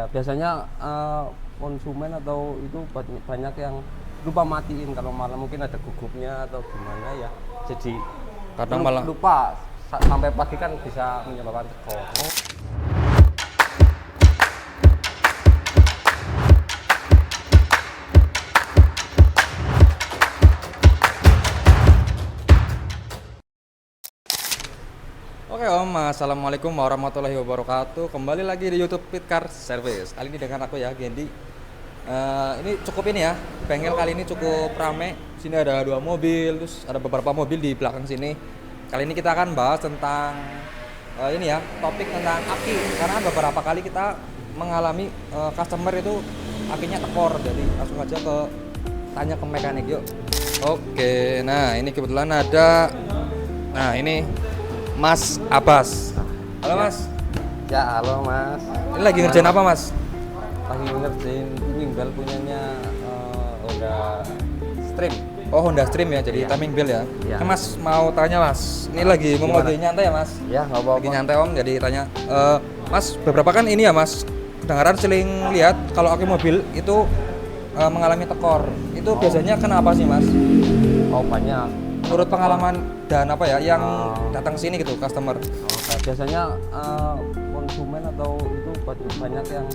biasanya konsumen atau itu banyak yang lupa matiin kalau malam, mungkin ada gugupnya atau gimana ya. Jadi Karena malah lupa sampai pagi kan bisa menyebabkan tekor. Oke Om, Assalamualaikum warahmatullahi wabarakatuh. Kembali lagi di YouTube Fitcar Service. Kali ini dengan aku ya, Gendi. Ini cukup ini ya, bengkel kali ini cukup rame. Sini ada 2 mobil, terus ada beberapa mobil di belakang sini. Kali ini kita akan bahas tentang ini ya, topik tentang aki. Karena beberapa kali kita mengalami customer itu akinya tekor. Jadi langsung aja tanya ke mekanik yuk. Oke, nah ini kebetulan ada, nah ini Mas Abbas. Halo Mas. Ya, halo Mas. Ini lagi ngerjain apa Mas? Lagi ngerjain timing belt punyanya Honda Stream. Oh Honda Stream ya, jadi Iya. timing belt ya. Iya. Nah, Mas mau tanya Mas, ini lagi mau Gimana? lagi nyantai ya Mas? Ya, nggak apa-apa. Lagi nyantai Om, jadi tanya. Mas, beberapa kan ini ya Mas, kedengaran sering lihat kalau aki mobil itu mengalami tekor. Itu biasanya kenapa sih Mas? Oh, banyak. Menurut pengalaman dan apa ya yang Oh. datang sini gitu customer? Biasanya konsumen atau itu banyak yang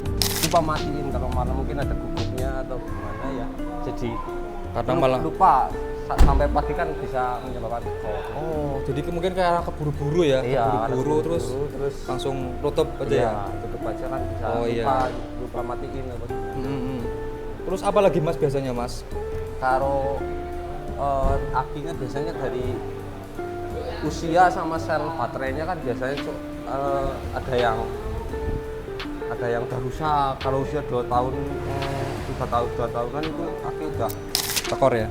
lupa matiin kalau malam, mungkin ada gugupnya atau gimana ya. Jadi Karena malah lupa sampai pagi kan bisa menyebabkan tekor. oh, jadi mungkin kayak keburu-buru ya, Iya, keburu-buru terus terus langsung tutup aja ya ya. tutup aja kan bisa Oh, iya. lupa matiin apa. Hmm. Terus apa lagi Mas biasanya Mas? Karo akinya biasanya dari usia sama sel baterainya kan biasanya ada yang udah rusak. Kalau usia 2 tahun 2 tahun kan itu aki udah Tekor ya?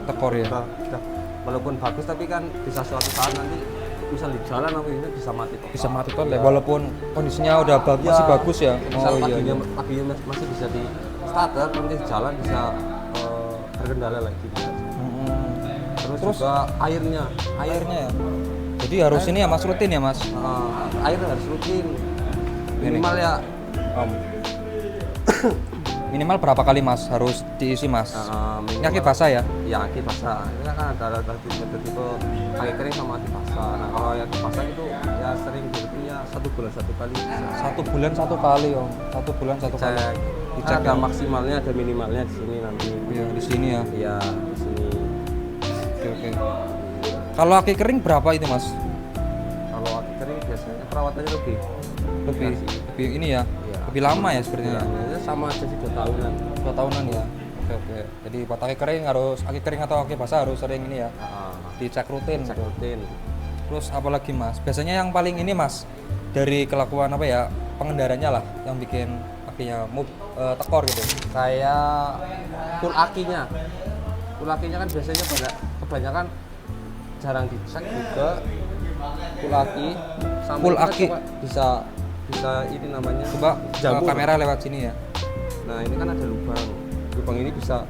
Tekor ya? udah walaupun bagus tapi kan bisa suatu saat nanti misal di jalan apa ini bisa mati total. Bisa mati total Iya. ya, walaupun kondisinya udah masih bagus ya. Misal Oh iya. paginya, Iya. paginya masih bisa di starter, nanti di jalan bisa berkendala lagi. Hmm. Terus Terus? juga airnya Airnya ya. Jadi harus ini ya Mas, rutin ya Mas. air harus rutin minimal ya Minimal berapa kali Mas harus diisi Mas? Ini aki basah ya? ya aki basah. Ini kan ada tipe aki kering sama aki basah. Nah kalau yang aki basah itu ya sering ya 1 bulan 1 kali. 1 bulan 1 kali Om. 1 bulan 1 kali. Cek, Dicek ada ya? maksimalnya ada minimalnya di sini nanti. Iya, di sini ya. Iya di sini. Oke. Kalau aki kering berapa itu Mas? Kalau aki kering biasanya perawatannya Lebih ini ya. Iya. Lebih lama ya sepertinya. Ya, sama aja sih 2 tahunan. 2 tahunan ya. Oke. Jadi buat aki kering atau aki basah harus sering ini ya. Dicek rutin. Cek gitu. rutin. Terus apalagi Mas? Biasanya yang paling ini Mas dari kelakuan apa ya pengendaranya lah yang bikin akinya tekor gitu. Kayak full akinya. Full akinya kan biasanya kebanyakan jarang dicek juga. Full aki sama Full kita aki. coba bisa ini namanya Coba jamur. kamera lewat sini ya. Nah ini kan ada lubang. Lubang ini bisa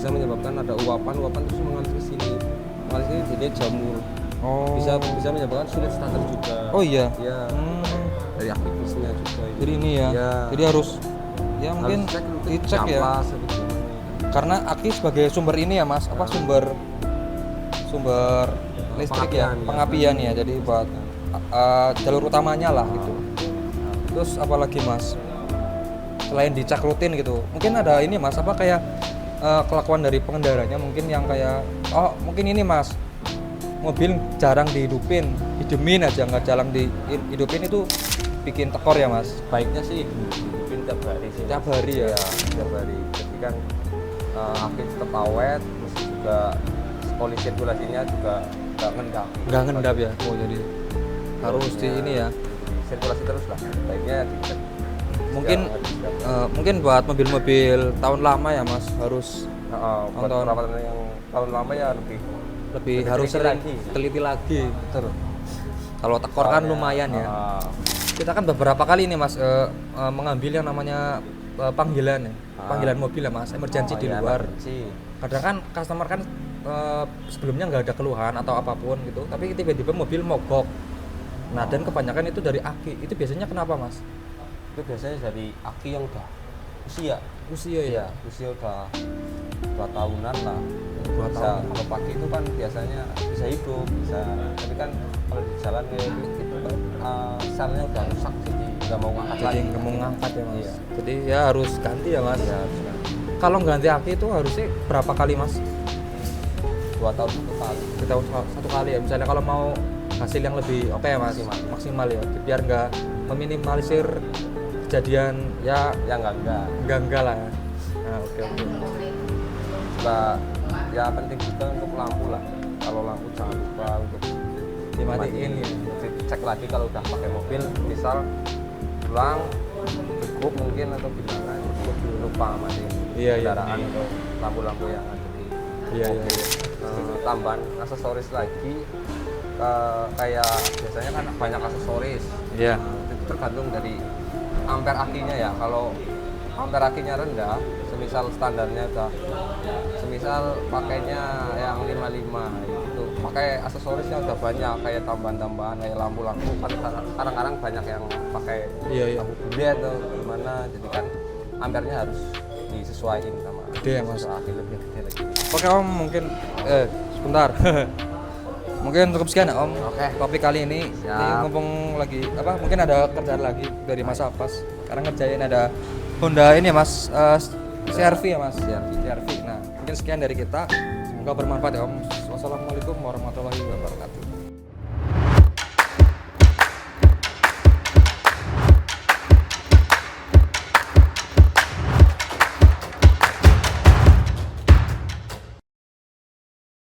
menyebabkan ada uapan terus mengalir ke sini. Mengalir ke sini jadi jamur. Oh. Bisa menyebabkan sulit starter juga. Oh iya. Iya. Hmm. Dari aktivisnya juga ini. Jadi ini ya. Iya. Jadi harus ya mungkin Harus cek rutin, dicek ya. amplas, atau gimana. Karena aki sebagai sumber ini ya Mas, apa sumber listrik ya, pengapian ya. Jadi buat jalur utamanya lah gitu. Terus apalagi Mas? Selain dicek rutin gitu, mungkin ada ini Mas, apa kayak kelakuan dari pengendaranya mungkin yang kayak mungkin ini Mas, mobil jarang dihidupin, didemin aja nggak jarang dihidupin itu bikin tekor ya Mas. Baiknya sih hidupin tiap hari sih. Tiap hari ya. Tiap hari. Jadi kan aki tetap awet, terus juga polisi sirkulasinya juga nggak ngendap. Nggak ngendap ya. Oh jadi harus di ini ya. Sirkulasi terus lah. Baiknya dicek. Mungkin mungkin buat mobil-mobil tahun lama ya Mas harus buat tahun- perawatan yang tahun lama ya lebih lebih harus teliti sering lagi. teliti lagi. Betul. Kalau tekor kan Soalnya, lumayan ya. Kita kan beberapa kali nih Mas mengambil yang namanya panggilan ya. Panggilan mobil ya Mas, emergency di iya, luar. emergency. Kadang kan customer kan sebelumnya nggak ada keluhan atau apapun gitu, tapi tiba-tiba mobil mogok. Nah dan kebanyakan itu dari aki. Itu biasanya kenapa Mas? itu biasanya dari aki yang udah usia. Usia Iya, usia udah 2 tahunan lah. 2 Bisa, tahun. kalau pagi itu kan biasanya bisa hidup, bisa. Tapi kan kalau di jalan kayak gitu kan selnya udah rusak jadi nggak mau ngangkat Jadi lagi. nggak mau ngangkat ya mas. Iya. Jadi ya harus ganti ya mas. Iya, harus kan. Kalau ganti aki itu harusnya berapa kali mas? 2 tahun 1 kali. Kita satu kali ya. Misalnya kalau mau hasil yang lebih oke ya mas, maksimal ya. Biar nggak meminimalisir kejadian ya Ya enggak. lah. Ya. Nah oke. Mbak, ya penting juga untuk lampu lah. Kalau lampu jangan lupa untuk Dimatiin ya. cek lagi kalau udah pakai mobil, misal pulang cukup mungkin atau gimana, cukup lupa matiin Iya, iya. kendaraan atau lampu-lampu yang ada di Iya, iya, mobil. Tambahan aksesoris lagi, kayak biasanya kan banyak aksesoris. Iya. Itu tergantung dari ampere akinya ya. Kalau ampere akinya rendah, semisal standarnya udah, semisal pakainya yang 55 itu, pakai aksesorisnya udah banyak, kayak tambahan-tambahan kayak lampu-lampu kan kadang-kadang banyak yang pakai Iya, iya. lampu gede atau gimana, jadi kan ampernya harus disesuaikan sama Gede ya, Mas? aki lebih gede lagi. Oke om, mungkin sebentar. Mungkin cukup sekian ya om. Oke. Topik kali ini. Ini Siap. ngomong lagi apa? Mungkin ada kerjaan lagi dari Mas Apas. Sekarang ngerjain ada Honda ini ya Mas, CR-V ya Mas. CR-V. Nah, mungkin sekian dari kita. Semoga bermanfaat ya om. Wassalamualaikum warahmatullahi wabarakatuh.